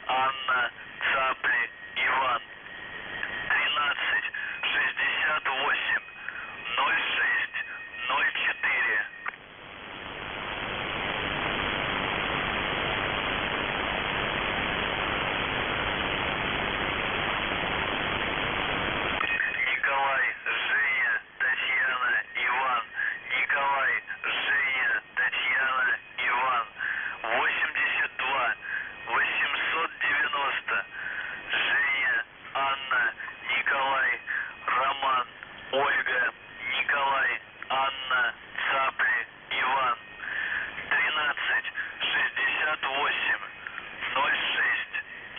Анна, Цапли, Иван. 1368 06 04. Николай, Женя, Татьяна, Иван. Николай, Женя, Татьяна, Иван. 82 890. Женя, Анна, Николай, Роман, Ольга, Николай, Анна, Цапли, Иван. 1368 06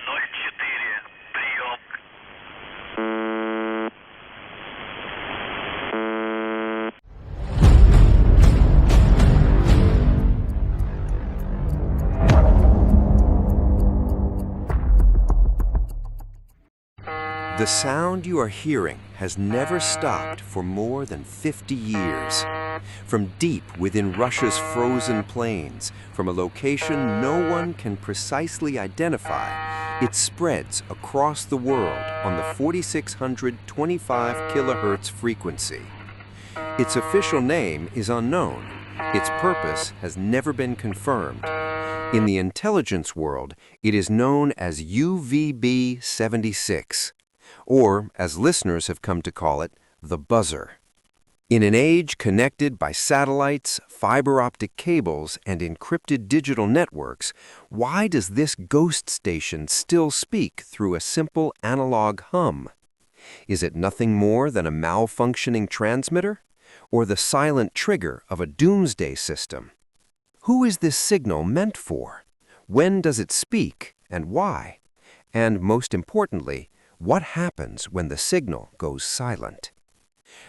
04. Прием. The sound you are hearing has never stopped for more than 50 years. From deep within Russia's frozen plains, from a location no one can precisely identify, it spreads across the world on the 4625 kilohertz frequency. Its official name is unknown. Its purpose has never been confirmed. In the intelligence world, it is known as UVB-76. Or, as listeners have come to call it, the buzzer. In an age connected by satellites, fiber optic cables, and encrypted digital networks, why does this ghost station still speak through a simple analog hum? Is it nothing more than a malfunctioning transmitter? Or the silent trigger of a doomsday system? Who is this signal meant for? When does it speak, and why? And most importantly, what happens when the signal goes silent?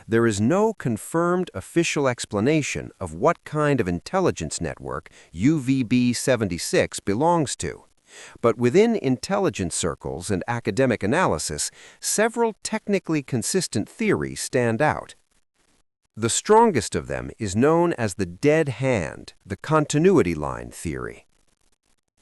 There is no confirmed official explanation of what kind of intelligence network UVB-76 belongs to. But within intelligence circles and academic analysis, several technically consistent theories stand out. The strongest of them is known as the dead hand, the continuity line theory.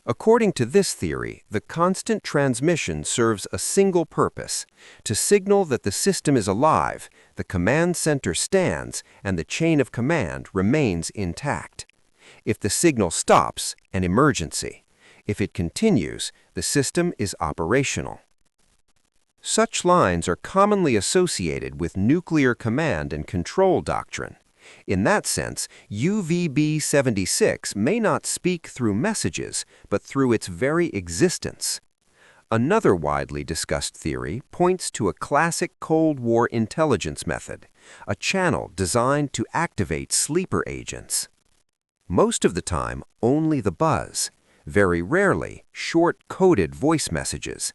According to this theory, the constant transmission serves a single purpose: to signal that the system is alive, the command center stands, and the chain of command remains intact. If the signal stops, an emergency. If it continues, the system is operational. Such lines are commonly associated with nuclear command and control doctrine. In that sense, UVB-76 may not speak through messages, but through its very existence. Another widely discussed theory points to a classic Cold War intelligence method, a channel designed to activate sleeper agents. Most of the time, only the buzz. Very rarely, short-coded voice messages.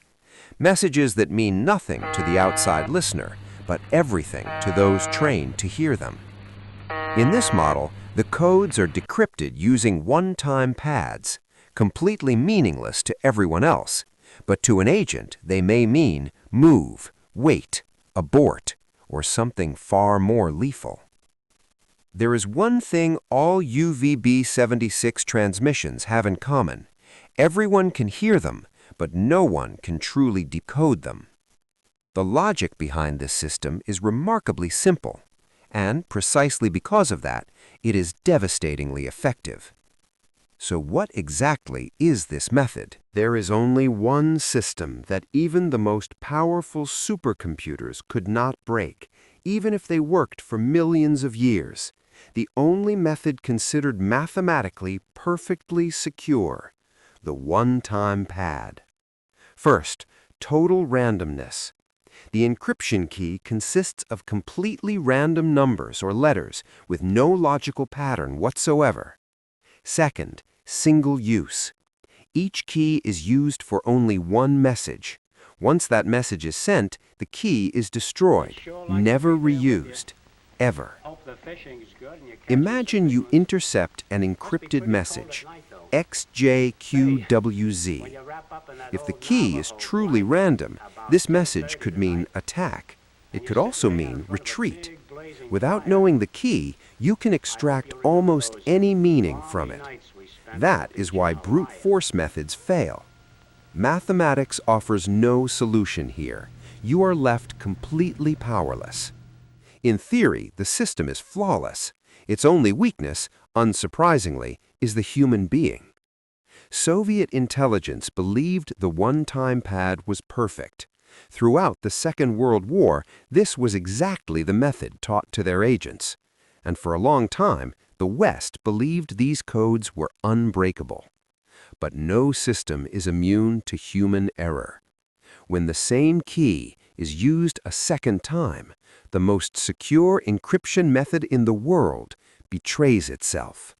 Messages that mean nothing to the outside listener, but everything to those trained to hear them. In this model, the codes are decrypted using one-time pads, completely meaningless to everyone else, but to an agent they may mean move, wait, abort, or something far more lethal. There is one thing all UVB-76 transmissions have in common. Everyone can hear them, but no one can truly decode them. The logic behind this system is remarkably simple. And precisely because of that, it is devastatingly effective. So what exactly is this method? There is only one system that even the most powerful supercomputers could not break, even if they worked for millions of years. The only method considered mathematically perfectly secure: the one-time pad. First, total randomness. The encryption key consists of completely random numbers or letters with no logical pattern whatsoever. Second, single use. Each key is used for only one message. Once that message is sent, the key is destroyed, never reused, ever. Imagine you intercept an encrypted message, XJQWZ. If the key is truly random, this message could mean attack. It could also mean retreat. Without knowing the key, you can extract almost any meaning from it. That is why brute force methods fail. Mathematics offers no solution here. You are left completely powerless. In theory, the system is flawless. Its only weakness, unsurprisingly, is the human being. Soviet intelligence believed the one-time pad was perfect. Throughout the Second World War, this was exactly the method taught to their agents. And for a long time, the West believed these codes were unbreakable. But no system is immune to human error. When the same key is used a second time, the most secure encryption method in the world betrays itself.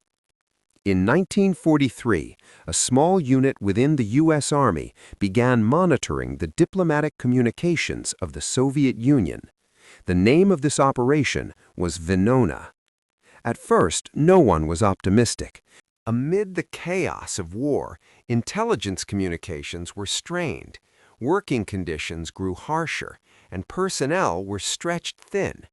In 1943, a small unit within the U.S. Army began monitoring the diplomatic communications of the Soviet Union. The name of this operation was Venona. At first, no one was optimistic. Amid the chaos of war, intelligence communications were strained, working conditions grew harsher, and personnel were stretched thin.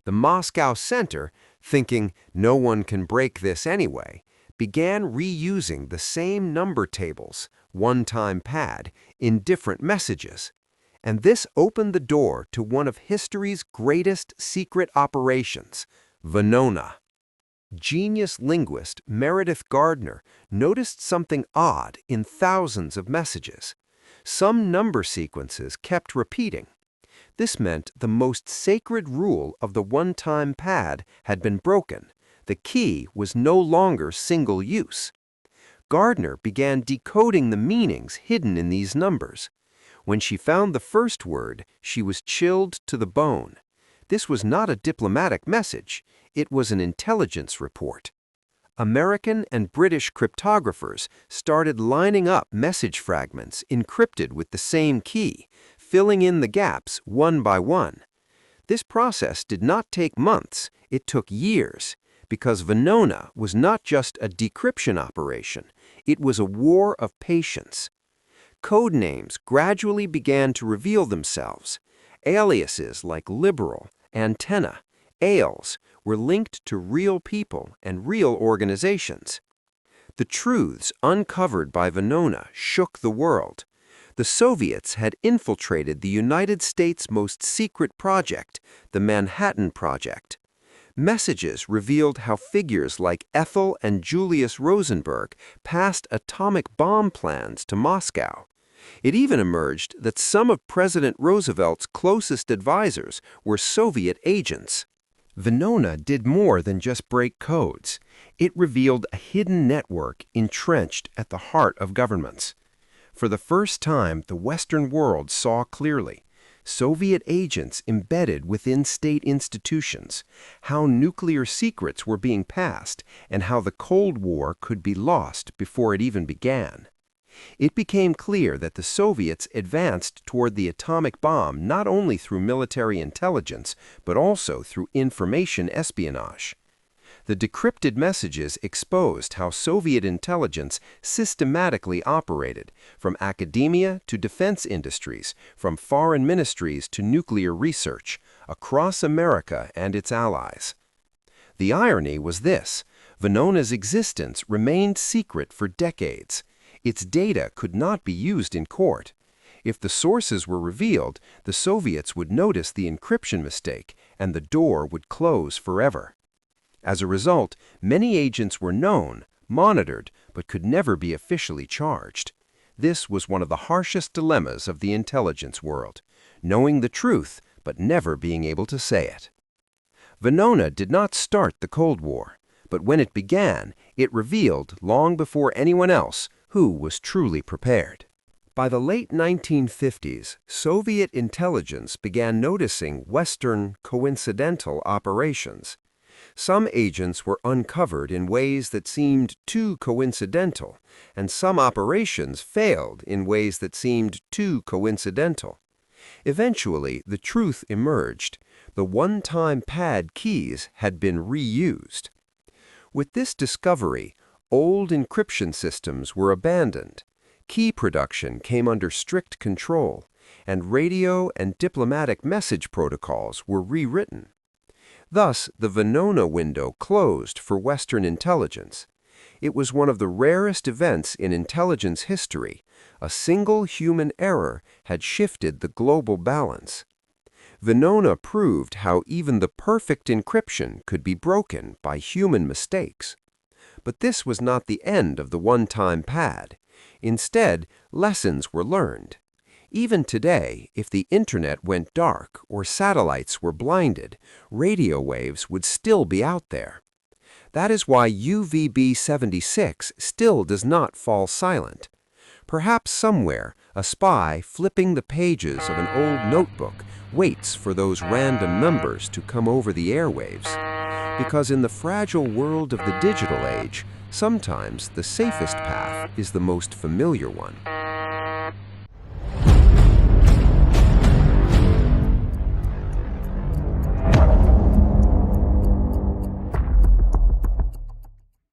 The Moscow Center, thinking no one can break this anyway, began reusing the same number tables, one-time pad, in different messages. And this opened the door to one of history's greatest secret operations, Venona. Genius linguist Meredith Gardner noticed something odd in thousands of messages. Some number sequences kept repeating. This meant the most sacred rule of the one-time pad had been broken. The key was no longer single use. Gardner began decoding the meanings hidden in these numbers. When she found the first word, she was chilled to the bone. This was not a diplomatic message. It was an intelligence report. American and British cryptographers started lining up message fragments encrypted with the same key, filling in the gaps one by one. This process did not take months, it took years, because Venona was not just a decryption operation, it was a war of patience. Code names gradually began to reveal themselves. Aliases like liberal, antenna, ales were linked to real people and real organizations. The truths uncovered by Venona shook the world. The Soviets had infiltrated the United States' most secret project, the Manhattan Project. Messages revealed how figures like Ethel and Julius Rosenberg passed atomic bomb plans to Moscow. It even emerged that some of President Roosevelt's closest advisors were Soviet agents. Venona did more than just break codes. It revealed a hidden network entrenched at the heart of governments. For the first time, the Western world saw clearly Soviet agents embedded within state institutions, how nuclear secrets were being passed, and how the Cold War could be lost before it even began. It became clear that the Soviets advanced toward the atomic bomb not only through military intelligence, but also through information espionage. The decrypted messages exposed how Soviet intelligence systematically operated, from academia to defense industries, from foreign ministries to nuclear research, across America and its allies. The irony was this: Venona's existence remained secret for decades. Its data could not be used in court. If the sources were revealed, the Soviets would notice the encryption mistake, and the door would close forever. As a result, many agents were known, monitored, but could never be officially charged. This was one of the harshest dilemmas of the intelligence world, knowing the truth, but never being able to say it. Venona did not start the Cold War, but when it began, it revealed, long before anyone else, who was truly prepared. By the late 1950s, Soviet intelligence began noticing Western coincidental operations. Some agents were uncovered in ways that seemed too coincidental, and some operations failed in ways that seemed too coincidental. Eventually, the truth emerged. The one-time pad keys had been reused. With this discovery, old encryption systems were abandoned. Key production came under strict control, and radio and diplomatic message protocols were rewritten. Thus, the Venona window closed for Western intelligence. It was one of the rarest events in intelligence history. A single human error had shifted the global balance. Venona proved how even the perfect encryption could be broken by human mistakes. But this was not the end of the one-time pad. Instead, lessons were learned. Even today, if the internet went dark or satellites were blinded, radio waves would still be out there. That is why UVB-76 still does not fall silent. Perhaps somewhere, a spy flipping the pages of an old notebook waits for those random numbers to come over the airwaves. Because in the fragile world of the digital age, sometimes the safest path is the most familiar one.